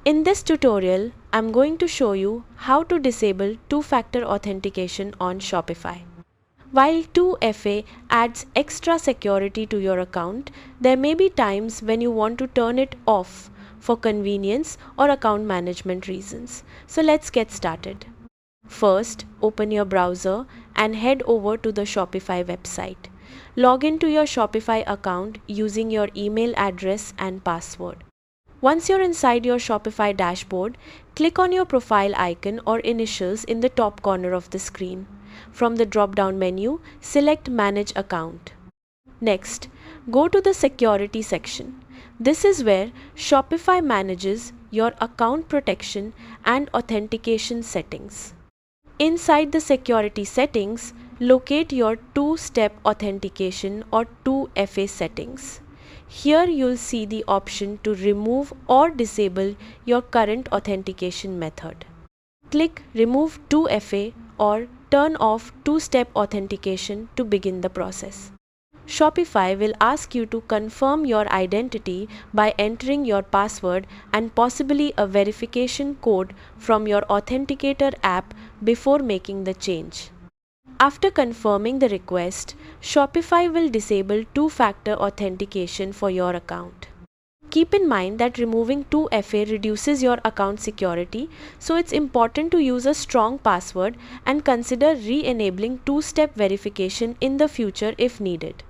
In this tutorial, I'm going to show you how to disable two-factor authentication on Shopify. While 2FA adds extra security to your account, there may be times when you want to turn it off for convenience or account management reasons. So let's get started. First, open your browser and head over to the Shopify website. Log into your Shopify account using your email address and password. Once you're inside your Shopify dashboard, click on your profile icon or initials in the top corner of the screen. From the drop-down menu, select Manage Account. Next, go to the Security section. This is where Shopify manages your account protection and authentication settings. Inside the security settings, locate your two-step authentication or 2FA settings. Here you'll see the option to remove or disable your current authentication method. Click Remove 2FA or turn off two-step authentication to begin the process. Shopify will ask you to confirm your identity by entering your password and possibly a verification code from your Authenticator app before making the change. After confirming the request, Shopify will disable two-factor authentication for your account. Keep in mind that removing 2FA reduces your account security, so it's important to use a strong password and consider re-enabling two-step verification in the future if needed.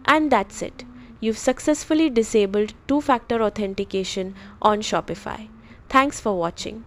And that's it. You've successfully disabled two-factor authentication on Shopify. Thanks for watching.